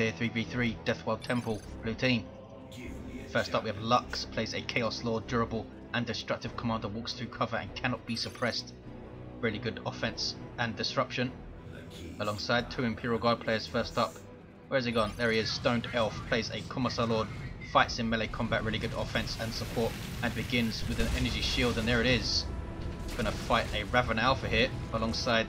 here, 3v3, Deathworld Temple, blue team. First up we have Lux, plays a Chaos Lord, durable and destructive commander, walks through cover and cannot be suppressed. Really good offense and disruption. Alongside two Imperial Guard players. First up, where's he gone? There he is. Stoned Elf, plays a Commissar Lord, fights in melee combat, really good offense and support, and begins with an energy shield, and there it is. Gonna fight a Raven Alpha here. Alongside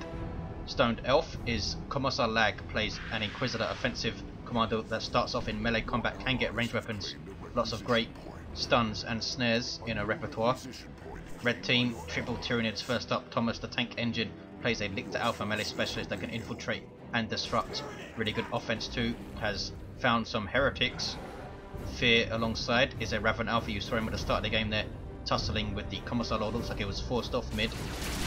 Stoned Elf is Commissar Lag, plays an Inquisitor offensive commander that starts off in melee combat, can get ranged weapons, lots of great stuns and snares in a repertoire. Red team, triple Tyranids. First up, Thomas the Tank Engine, plays a Lictor Alpha melee specialist that can infiltrate and disrupt. Really good offense too, has found some heretics. Fear alongside is a Raven Alpha, you saw him at the start of the game there, tussling with the Commissar Lord. Looks like it was forced off mid.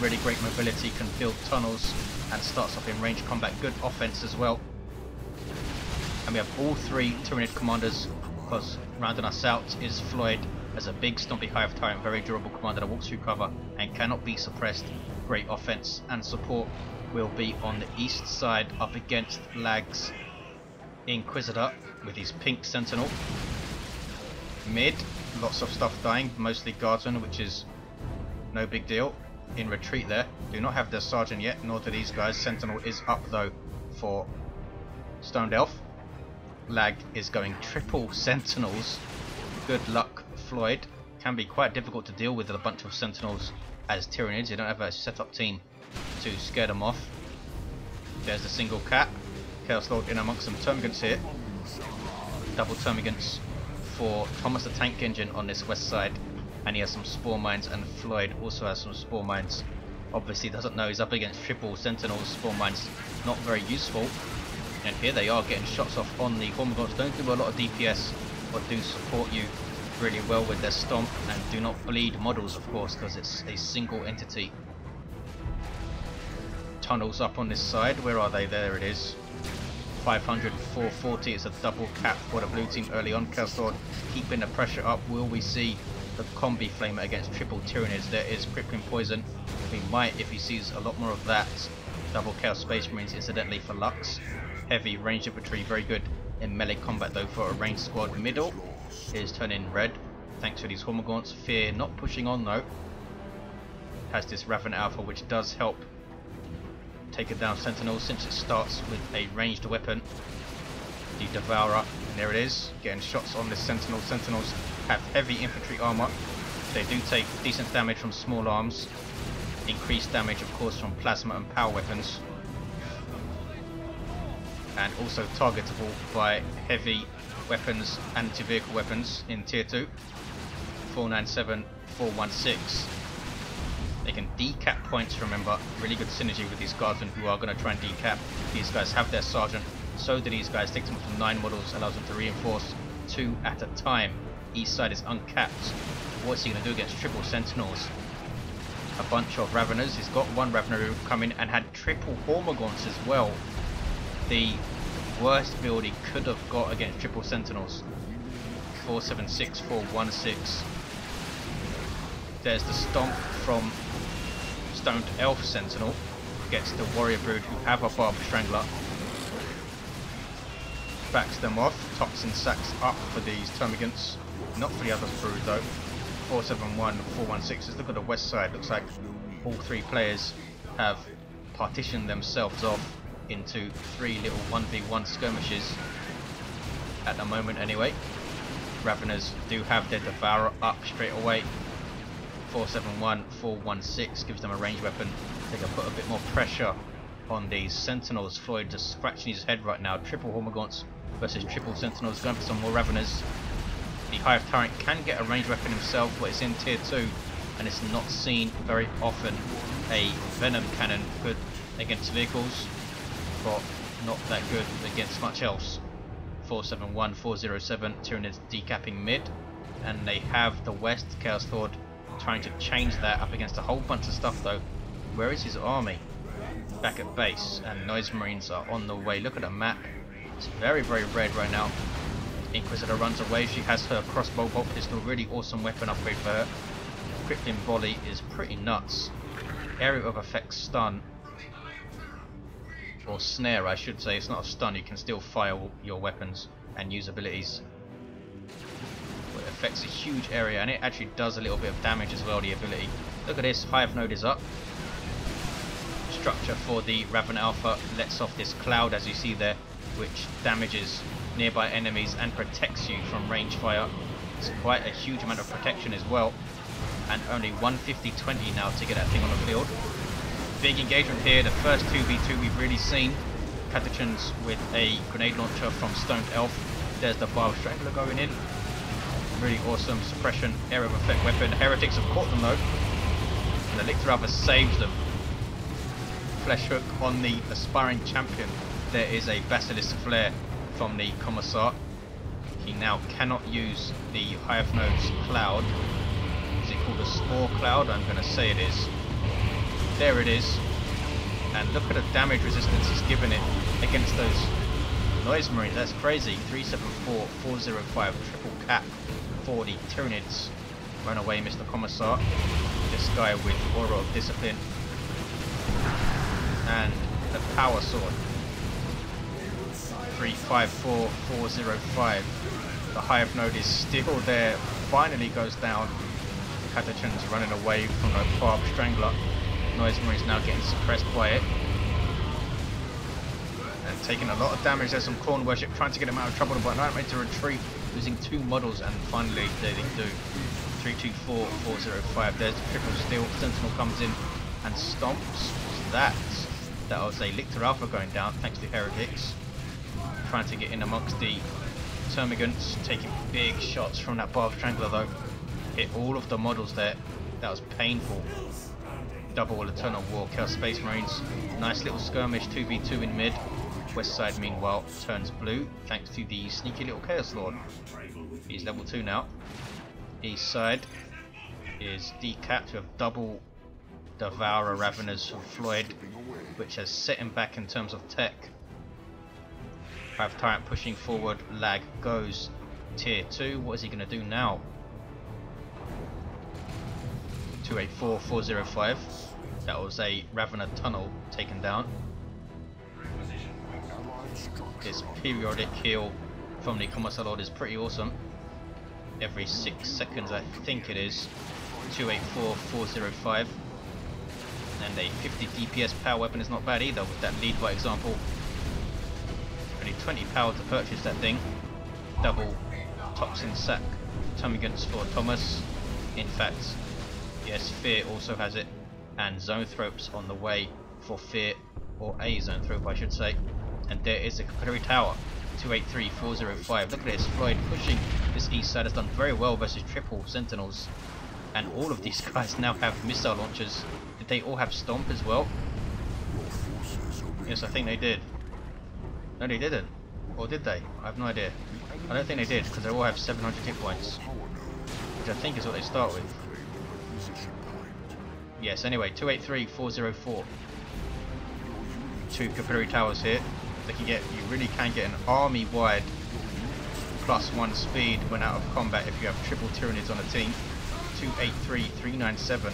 Really great mobility, can build tunnels and starts off in range combat. Good offense as well. And we have all three Tyranid commanders, because rounding us out is Floid as a big stompy Hive Tyrant, very durable commander that walks through cover and cannot be suppressed. Great offense and support. Will be on the east side up against Lag's Inquisitor with his pink sentinel. Mid, lots of stuff dying, mostly guardsmen, which is no big deal. In retreat there, do not have their sergeant yet, nor do these guys. Sentinel is up though for Stoned Elf. Lag is going triple sentinels. Good luck, Floyd. Can be quite difficult to deal with a bunch of sentinels as Tyranids. You don't have a setup team to scare them off. There's the single cap. Chaos Lord in amongst some termagants here. Double termagants for Thomas the Tank Engine on this west side, and he has some spore mines, and Floyd also has some spore mines. Obviously doesn't know he's up against triple sentinels. Spore mines not very useful, and here they are getting shots off on the Hormagaunts. Don't do a lot of DPS, but do support you really well with their stomp, and do not bleed models of course, because it's a single entity. Tunnels up on this side, where are they? There it is. 500 and 440, it's a double cap for the blue team early on. Chaos Lord keeping the pressure up. Will we see the combi flamer against triple Tyranids? There is crippling poison. We might, if he sees a lot more of that. Double Chaos Space Marines incidentally for Lux. Heavy ranged infantry, very good in melee combat though for a ranged squad. Middle is turning red thanks to these Hormagaunts. Fear not pushing on though. Has this Raven Alpha which does help take it down Sentinel since it starts with a ranged weapon. The Devourer, and there it is, getting shots on this Sentinel. Sentinels have heavy infantry armor. They do take decent damage from small arms. Increased damage of course from plasma and power weapons. And also targetable by heavy weapons, anti-vehicle weapons in tier 2. 497, 416. They can decap points, remember. Really good synergy with these guardsmen who are going to try and decap. These guys have their sergeant, so do these guys. Takes them up to 9 models, allows them to reinforce 2 at a time. East side is uncapped. What's he going to do against triple sentinels? A bunch of Raveners. He's got one Ravener who come in and had triple Hormagaunts as well. The worst build he could have got against triple sentinels. 476, 416. There's the stomp from Stoned Elf Sentinel. Gets the Warrior Brood who have a Barb Strangler. Backs them off. Toxin sacks up for these termagants. Not for the other brood though. 471, 416. Look at the west side. Looks like all three players have partitioned themselves off into 3 little 1v1 skirmishes. At the moment anyway. Raveners do have their Devourer up straight away. 471, 416 gives them a ranged weapon. They can put a bit more pressure on these Sentinels. Floyd just scratching his head right now. Triple Hormagaunts versus triple Sentinels. Going for some more Raveners. The Hive Tyrant can get a ranged weapon himself, but it's in tier 2 and it's not seen very often. A Venom Cannon good against vehicles, but not that good against much else. 471, 407, Tyranids decapping mid, and they have the West Chaos Lord trying to change that up against a whole bunch of stuff though. Where is his army? Back at base, and Noise Marines are on the way. Look at the map. It's very, very red right now. Inquisitor runs away. She has her crossbow bolt pistol. Really awesome weapon upgrade for her. Crippling volley is pretty nuts. Area of effect stun. or snare I should say. It's not a stun, you can still fire your weapons and use abilities. But it affects a huge area, and it actually does a little bit of damage as well, the ability. Look at this, Hive node is up. Structure for the Raven Alpha lets off this cloud as you see there, which damages nearby enemies and protects you from range fire. It's quite a huge amount of protection as well, and only 150-20 now to get that thing on the field. Big engagement here, the first 2v2 we've really seen. Catachans with a grenade launcher from Stoned Elf. There's the Bile Strangler going in. Really awesome suppression, area of effect weapon. Heretics have caught them though, and the Lictor Alpha saves them. Flesh hook on the aspiring champion. There is a Basilisk Flare from the Commissar. He now cannot use the Hive Node's cloud. Is it called a Spore Cloud? I'm going to say it is. There it is. And look at the damage resistance he's given it against those Noise Marines. That's crazy. 374, 405, triple cap for the Tyranids. Run away, Mr. Commissar. This guy with Aura of Discipline. And the Power Sword. 354, 405. The Hive node is still there. Finally goes down. Catachan's running away from the Barb Strangler. Noise Marines now getting suppressed by it. And taking a lot of damage. There's some Corn Worship trying to get him out of trouble, but not made to retreat, losing 2 models, and finally they do. 324, 405. There's the triple steel. Sentinel comes in and stomps. That was a Lictor Alpha going down thanks to Heretics. Trying to get in amongst the Termagants, taking big shots from that Barb Strangler though. Hit all of the models there. That was painful. Double Eternal War, Chaos Space Marines. Nice little skirmish, 2v2 in mid. West side meanwhile turns blue thanks to the sneaky little Chaos Lord. He's level 2 now. East side is decapped with double Devourer Raveners from Floid, which has set him back in terms of tech. Have Tyrant pushing forward, lag goes tier 2. What is he going to do now? 284, 405. That was a Ravener tunnel taken down. This periodic heal from the Commissar Lord is pretty awesome. Every 6 seconds I think it is. 284, 405. And a 50 DPS power weapon is not bad either with that lead by example. Only 20 power to purchase that thing. Double Toxin Sack Termagants for Thomas. In fact, yes, Fear also has it. And Zoanthropes on the way for Fear, or a Zoanthrope I should say. And there is a Capillary Tower. 283, 405. Look at this, Floyd pushing this east side has done very well versus triple Sentinels. And all of these guys now have missile launchers. Did they all have Stomp as well? Yes, I think they did. No, they didn't. Or did they? I have no idea. I don't think they did, because they all have 700 hit points. Which I think is what they start with. Yes, anyway, 283, 404. 2 Capillary Towers here. You really can get an army-wide +1 speed when out of combat if you have triple Tyranids on a team. 283, 397.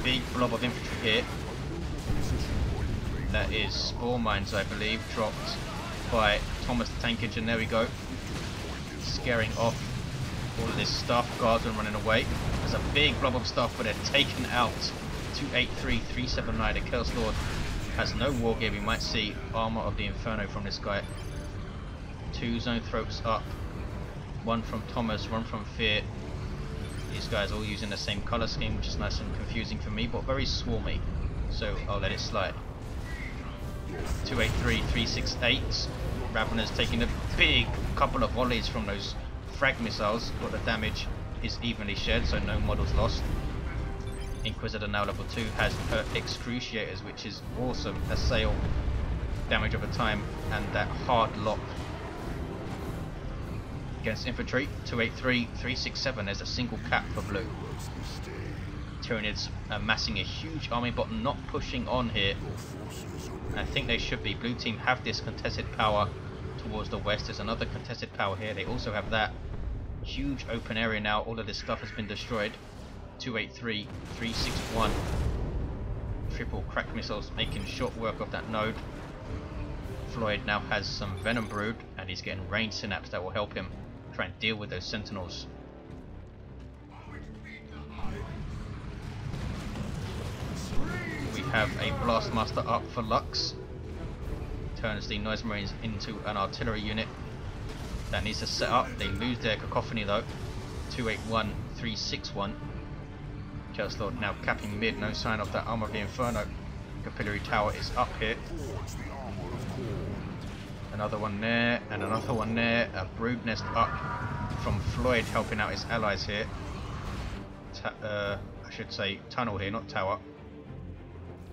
Big blob of infantry here. That is Spore Mines, I believe, dropped by Thomas the Tank Engine. There we go. Scaring off all of this stuff. Guardsmen running away. There's a big blob of stuff, but they're taken out. 283, 379. The Chaos Lord has no war gear. We might see Armor of the Inferno from this guy. 2 Zoanthropes up. 1 from Thomas, 1 from Fear. These guys all using the same colour scheme, which is nice and confusing for me, but very swarmy. So I'll let it slide. 283, 368. Raveners taking a big couple of volleys from those frag missiles, but the damage is evenly shared, so no models lost. Inquisitor now level 2 has her Excruciators, which is awesome. Assail, damage over time, and that hard lock against infantry. 283, 367. There's a single cap for blue. Tyranids amassing a huge army, but not pushing on here. I think they should be. Blue team have this contested power towards the west. There's another contested power here. They also have that huge open area now. All of this stuff has been destroyed. 283, 361. Triple crack missiles making short work of that node. Floid now has some Venom Brood, and he's getting range synapse that will help him try and deal with those Sentinels. We have a Blastmaster up for Lux. Turns the Noise Marines into an artillery unit that needs to set up. They lose their cacophony though. 281, 361. Chaos Lord now capping mid, no sign of that Armor of the Inferno. Capillary Tower is up here. Another one there, and another one there. A Brood Nest up from Floid helping out his allies here. I should say tunnel here, not tower.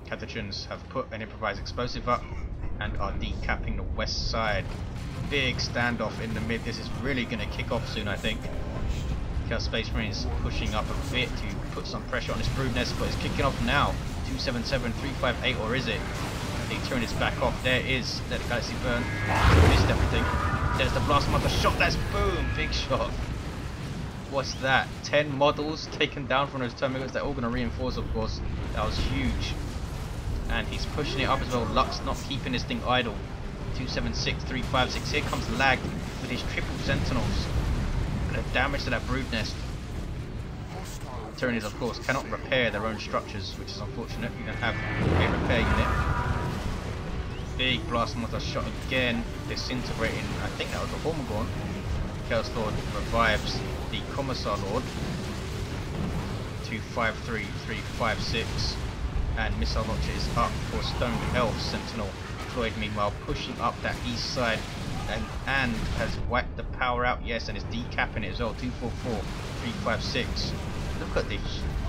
Catechins have put an improvised explosive up and are decapping the west side. Big standoff in the mid. This is really going to kick off soon, I think. Chaos Space Marines pushing up a bit to put some pressure on this Brood Nest, but it's kicking off now. 277, 358, or is it? The Tyranids back off. There is. Let the Galaxy burn. Missed everything. There's the Blastmaster shot. That's boom. Big shot. What's that? 10 models taken down from those Termagants. They're all going to reinforce, of course. That was huge. And he's pushing it up as well. Lux not keeping this thing idle. 276, 356. Here comes Lag with his triple Sentinels. The damage to that Brood Nest. Tyranids, of course, cannot repair their own structures, which is unfortunate. You don't have a repair unit. Big Blastmaster shot again, disintegrating. I think that was the Hormagorn. Chaos Lord revives the Commissar Lord. 253, 356. And Missile Launcher is up for Stone Elf Sentinel. Floyd, meanwhile, pushing up that east side and has wiped the power out. Yes, and is decapping it as well. 244, 356. Look at the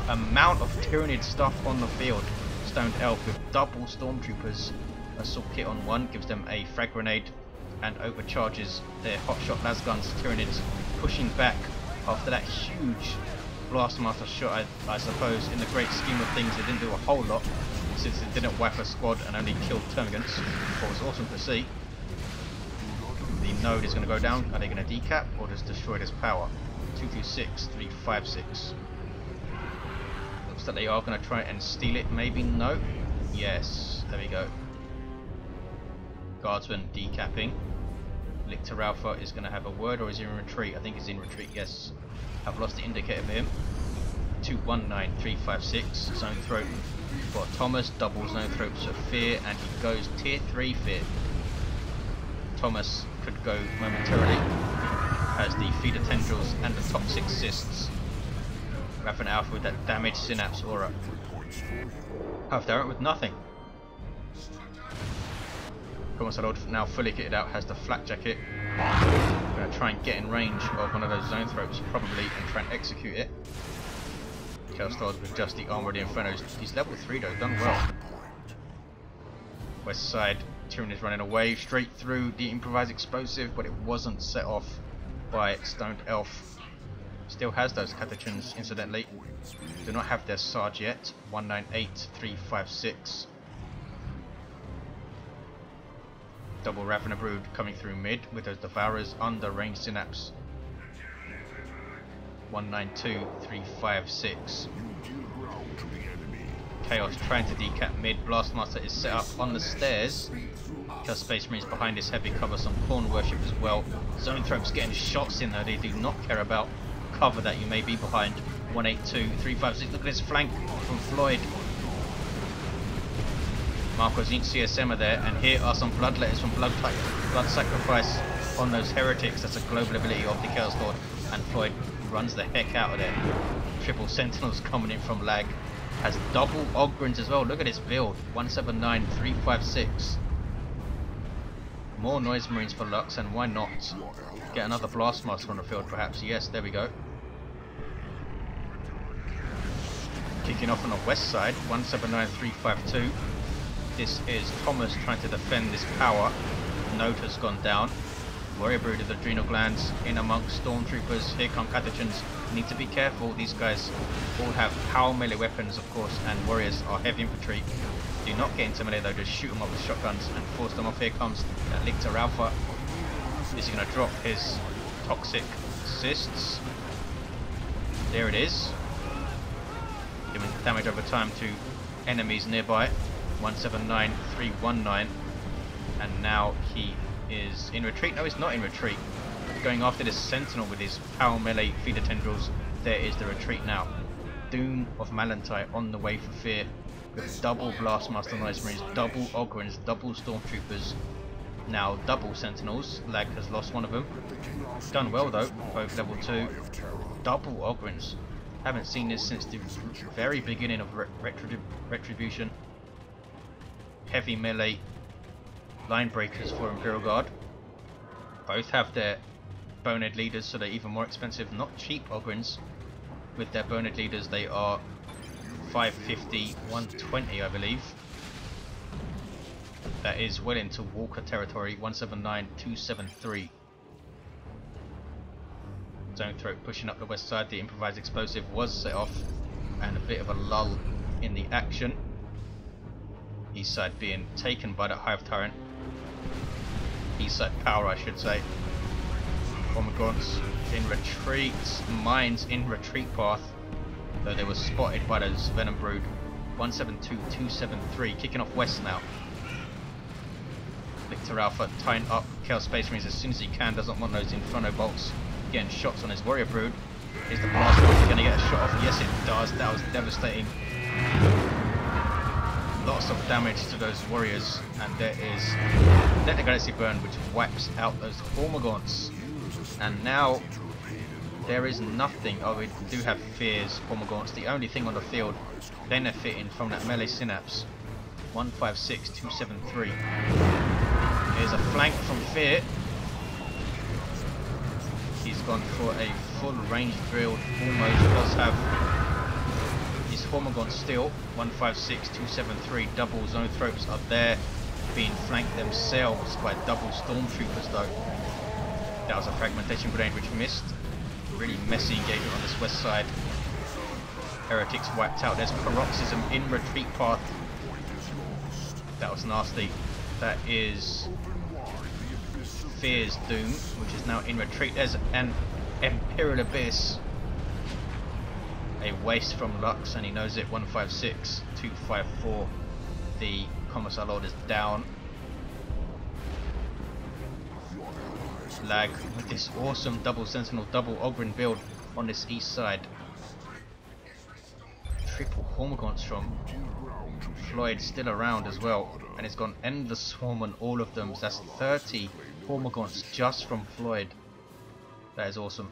amount of Tyranid stuff on the field. Stoned Elf with double Stormtroopers. Assault kit on one gives them a frag grenade and overcharges their hotshot lasguns. Tyranids pushing back after that huge Blastmaster shot. I suppose in the great scheme of things it didn't do a whole lot since it didn't wipe a squad and only killed Termagants. What was awesome to see. The node is going to go down. Are they going to decap or just destroy this power? 226, 356. Looks like they are going to try and steal it. Maybe no. Yes. There we go. Guardsman decapping. Lictor Alpha is going to have a word, or is he in retreat? I think he's in retreat. Yes. I've lost the indicator for him. 219, 356. Zone Throat for Thomas. Double Zone Throat for Fear, and he goes tier 3 Fear. Thomas could go momentarily as the feeder tendrils and the toxic cysts. Raffen Alpha with that damaged synapse aura. Half Tyrant with nothing. Commissar Lord now fully kitted out, has the flak jacket. Going to try and get in range of one of those Zone Throats probably and try and execute it. Chaos Lord with just the Armor of the Infernos. He's level 3 though, done well. West side, Tyranid is running away straight through the improvised explosive, but it wasn't set off by Stoned Elf. Still has those Catechins, incidentally. Do not have their Sarge yet. 198, 356. Double Ravener Brood coming through mid with those Devourers under range synapse. 192, 356. Chaos trying to decap mid. Blastmaster is set up on the stairs. Chaos Space Marines behind this heavy cover, some Corn Worship as well. Zone Throats getting shots in there. They do not care about cover that you may be behind. 182, 356. Look at this flank from Floyd. Marco's CSM are there, and here are some bloodletters from Blood Sacrifice on those heretics. That's a global ability of the Chaos Lord, and Floyd runs the heck out of there. Triple Sentinels coming in from Lag. Has double Ogryns as well. Look at this build. 179, 356. More Noise Marines for Lux, and why not? Get another Blastmaster on the field perhaps. Yes, there we go. Kicking off on the west side. 179, 352. This is Thomas trying to defend this power. Node has gone down. Warrior Brood of the Adrenal Glands in amongst Stormtroopers. Here come Catechins. Need to be careful. These guys all have power melee weapons, of course, and warriors are heavy infantry. Do not get into melee though, just shoot them up with shotguns and force them off. Here comes that Lictor Alpha. Is he going to drop his toxic cysts? There it is. Giving damage over time to enemies nearby. 179, 319. And now he is in retreat. No, he's not in retreat. Going after this sentinel with his power melee feeder tendrils. There is the retreat now. Doom of Malantai on the way for Fear. With double Blastmaster Noise Marines, double Ogrins, double Stormtroopers. Now double Sentinels. Lag has lost one of them. Done well though, both level 2. Double Ogrins. Haven't seen this since the very beginning of Retribution. Heavy melee line breakers for Imperial Guard. Both have their bonehead leaders, so they're even more expensive. Not cheap Ogrins. With their bonehead leaders, they are 550, 120, I believe. That is well into Walker territory. 179, 273. Zone Throat pushing up the west side. The improvised explosive was set off, and a bit of a lull in the action. East side being taken by the Hive Tyrant. East side power, I should say. Pomegrantes in retreat. Mines in retreat path. Though they were spotted by those Venom Brood. 172, 273. Kicking off west now. Lictor Alpha tying up Chaos Space Marines as soon as he can. Doesn't want those Inferno bolts getting shots on his Warrior Brood. Is the blast going to get a shot off? Yes, it does. That was devastating. Lots of damage to those warriors, and there is Let the Galaxy Burn, which wipes out those Hormagaunts. And now there is nothing. Oh, we do have Fear's Hormagaunts. The only thing on the field benefiting from that melee synapse. 156, 273. Here's a flank from Fear. He's gone for a full range build. Almost does have his Hormagaunt still. 156, 273. Double Zone Throats are there, being flanked themselves by double Stormtroopers though. That was a fragmentation grenade which missed. Really messy engagement on this west side. Heretics wiped out. There's Paroxysm in retreat path. That was nasty. That is Fear's Doom, which is now in retreat. There's an Imperial Abyss. A waste from Lux, and he knows it. 156, 254. The Commissar Lord is down. Lag with this awesome double Sentinel, double Ogren build on this east side. Triple Hormagaunts from Floid still around as well, and it's gone Endless Swarm on all of them. So that's 30 Hormagaunts just from Floid. That is awesome.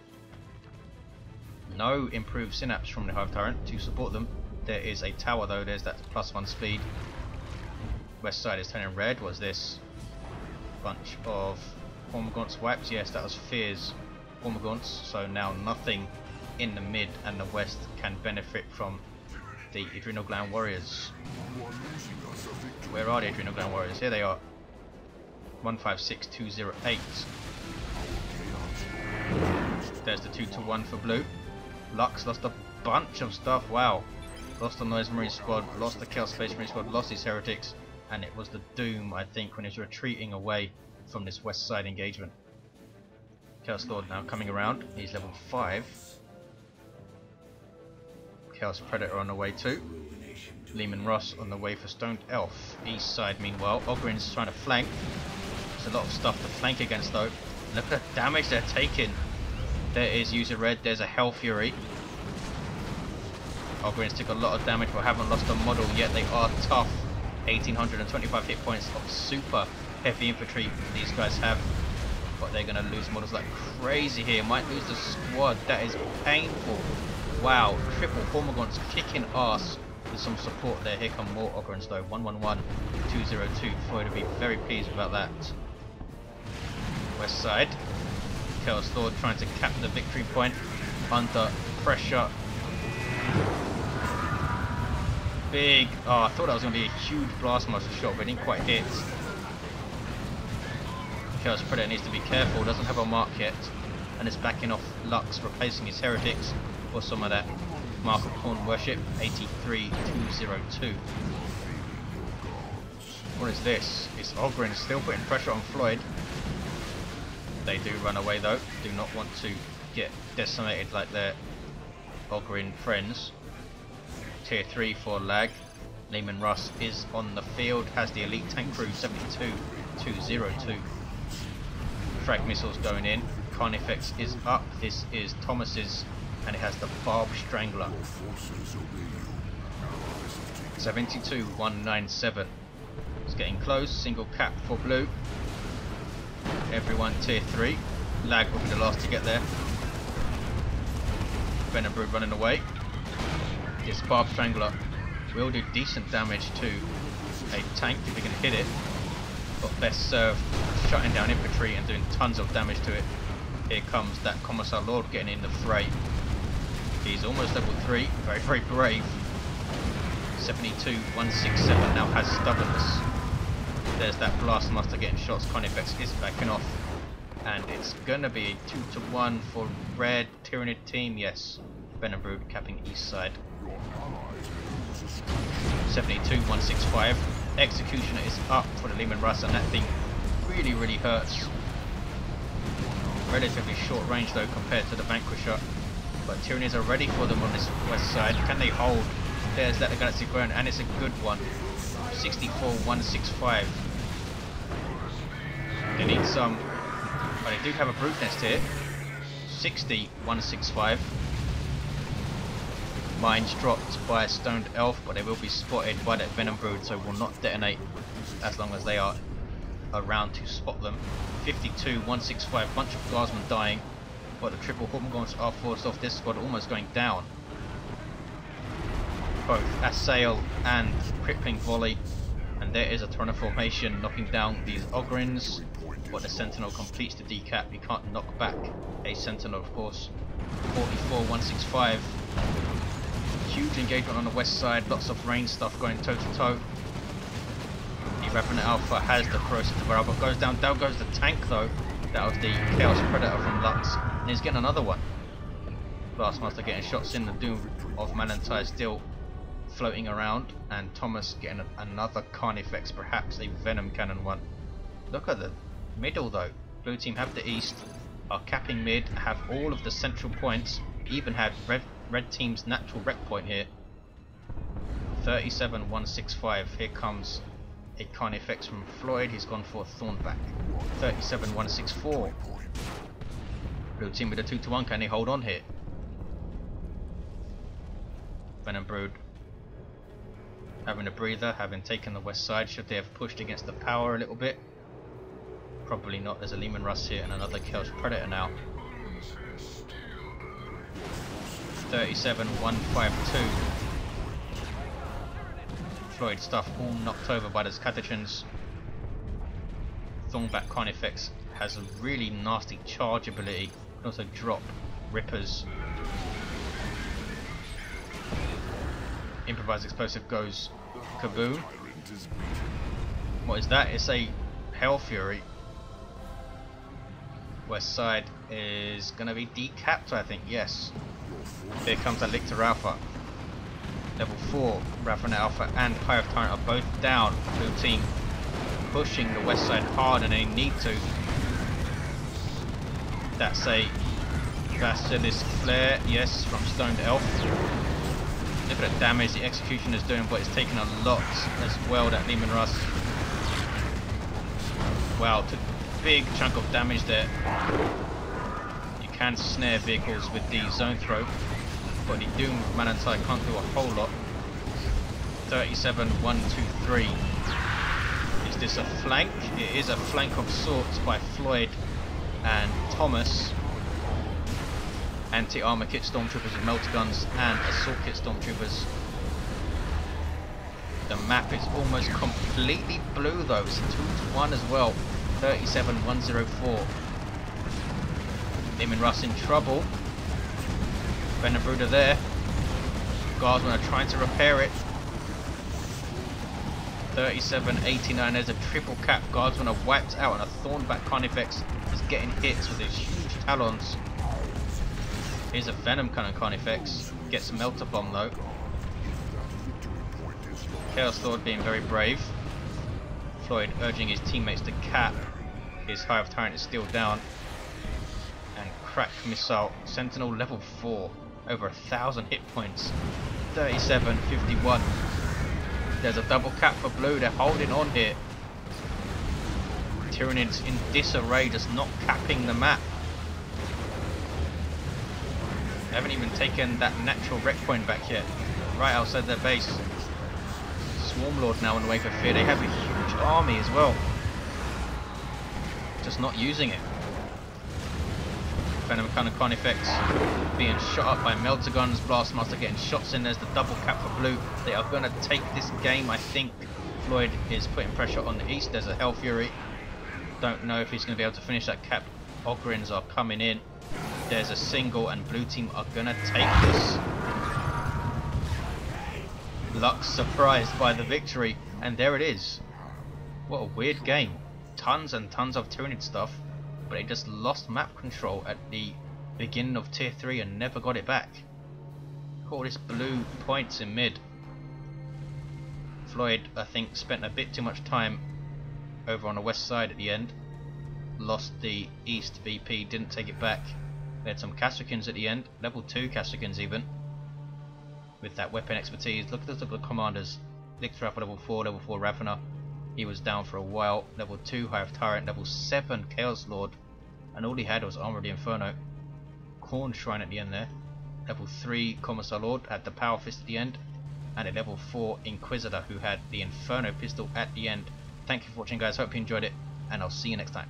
No improved synapse from the Hive Tyrant to support them. There is a tower though. There's that +1 speed. West side is turning red. Was this bunch of Hormagaunts wiped? Yes, that was Fear's Hormagaunts. So now nothing in the mid and the west can benefit from the Adrenal Gland Warriors. Where are the Adrenal Gland Warriors? Here they are. 156, 208. There's the 2-1 for blue. Lux lost a bunch of stuff. Wow. Lost the Noise Marine squad, lost the Chaos Space Marine squad, lost his Heretics, and it was the Doom, I think, when he was retreating away from this west side engagement. Chaos Lord now coming around. He's level 5. Chaos Predator on the way too. Lehman Ross on the way for Stoned Elf. East side meanwhile, Ogren's trying to flank. There's a lot of stuff to flank against though. Look at the damage they're taking. There is User Red, there's a Hell Fury. Ogren's took a lot of damage but haven't lost a model yet. They are tough. 1825 hit points of super heavy infantry these guys have. But they're going to lose models like crazy here. Might lose the squad. That is painful. Wow, triple Hormagaunts kicking ass with some support there. Here come more Ogrins though. 111, 202. Floyd will be very pleased about that. West side. Chaos Lord trying to cap the victory point under pressure. Big. Oh, I thought that was going to be a huge Blastmaster shot, but it didn't quite hit. Chaos Predator needs to be careful. Doesn't have a mark yet, and is backing off Lux, replacing his Heretics for some of that Mark of Horn Worship. 83-202. What is this? It's Ogren still putting pressure on Floyd. They do run away though. Do not want to get decimated like their Ogren friends. Tier 3 for lag. Lehman Russ is on the field, has the elite tank crew 72-202. Frag missiles going in. Carnifex is up. This is Thomas's, and it has the Barb Strangler. 72-197. It's getting close. Single cap for blue. Everyone tier 3. Lag will be the last to get there. Venom Brood running away. This Barb Strangler will do decent damage to a tank if you can hit it, but best served shutting down infantry and doing tons of damage to it. Here comes that Commissar Lord getting in the fray. He's almost level 3, very very brave. 72-167 now has stubbornness. There's that Blastmaster getting shots. Carnifex is backing off, and it's gonna be a 2-1 for red Tyranid team. Yes, Venom Brood capping east side. 72-165. Executioner is up for the Lehman Russ, and that thing really really hurts. Relatively short range though compared to the Vanquisher, but Tyranids are ready for them on this west side. Can they hold? There's Let the Galaxy Burn, and it's a good one. 64-165. They need some, but they do have a Brute Nest here. 60-165. Mines dropped by a Stoned Elf, but they will be spotted by that Venom Brood, so will not detonate as long as they are around to spot them. 52-165. Bunch of Guardsmen dying, but the triple Hormagaunts are forced off. This squad almost going down. Both Assail and Crippling Volley, and there is a Tyraniid formation knocking down these Ogrins, but the Sentinel completes the decap. You can't knock back a Sentinel, of course. 44-165. Huge engagement on the west side, lots of range stuff going toe to toe. The Revenant Alpha has the corrosive barrel, but goes down. Down goes the tank though. That was the Chaos Predator from Lux, and he's getting another one. Blastmaster getting shots in. The Doom of Malantai still floating around, and Thomas getting another Carnifex, perhaps a Venom Cannon one. Look at the middle though. Blue team have the east, are capping mid, have all of the central points, even had red team's natural rep point here. 37-165. Here comes a Carnifex from Floid. He's gone for Thornback. 37-164. Blue team with a 2-1. Can they hold on here? Venom Brood having a breather, having taken the west side. Should they have pushed against the power a little bit? Probably not. There's a Lehman Russ here and another Chaos Predator now. 37-152. Floyd stuff all knocked over by those Catechins. Thornback Carnifex has a really nasty charge ability. Can also drop Rippers. Improvised explosive goes kaboom. What is that? It's a Hell Fury. West side is gonna be decapped, I think. Yes. Here comes a Lictor Alpha. Level 4 Revenant Alpha and Hive Tyrant are both down. Blue team pushing the west side hard, and they need to. That's a Basilisk Flare, yes, from Stoned Elf. Look at the damage the Executioner is doing, but it's taking a lot as well, that Lehman Russ. Wow, took a big chunk of damage there. You can snare vehicles with the Zone Throw, but the Doom of Malantai can't do a whole lot. 37-123. Is this a flank? It is a flank of sorts by Floyd and Thomas. Anti-armor kit stormtroopers with melter guns and assault kit stormtroopers. The map is almost completely blue though. It's a 2-1 as well. 37-104. Lehman Russ in trouble. Venom Brood are there. Guardsmen are trying to repair it. 37-89. There's a triple cap. Guardsmen are wiped out, and a Thornback Carnifex is getting hits with his huge talons. Here's a Venom Cannon Carnifex. Gets a Melter Bomb though. Chaos Lord being very brave. Floyd urging his teammates to cap. His Hive Tyrant is still down. And crack missile. Sentinel level 4. Over 1,000 hit points. 37-51. There's a double cap for blue. They're holding on here. Tyranids in disarray, just not capping the map. They haven't even taken that natural wreck point back yet. Right outside their base. Swarmlord now on the way for fear. They have a huge army as well. Just not using it. Venom kind of Carnifex being shot up by melter guns. Blastmaster getting shots in. There's the double cap for blue. They are going to take this game, I think. Floid is putting pressure on the east. There's a Hell Fury. Don't know if he's going to be able to finish that cap. Ogrins are coming in. There's a single and blue team are going to take this. Lux surprised by the victory, and there it is. What a weird game. Tons and tons of Tyranid stuff, but they just lost map control at the beginning of tier 3 and never got it back. All this blue points in mid. Floyd, I think, spent a bit too much time over on the west side at the end. Lost the east VP, didn't take it back. We had some Castricans at the end, level 2 Castricans even, with that weapon expertise. Look at the commanders. Lictor up for level 4 Ravener. He was down for a while. Level 2 Hive Tyrant, level 7 Chaos Lord, and all he had was Armor of the Inferno. Corn Shrine at the end there. Level 3 Commissar Lord had the Power Fist at the end, and a level 4 Inquisitor who had the Inferno Pistol at the end. Thank you for watching, guys. Hope you enjoyed it, and I'll see you next time.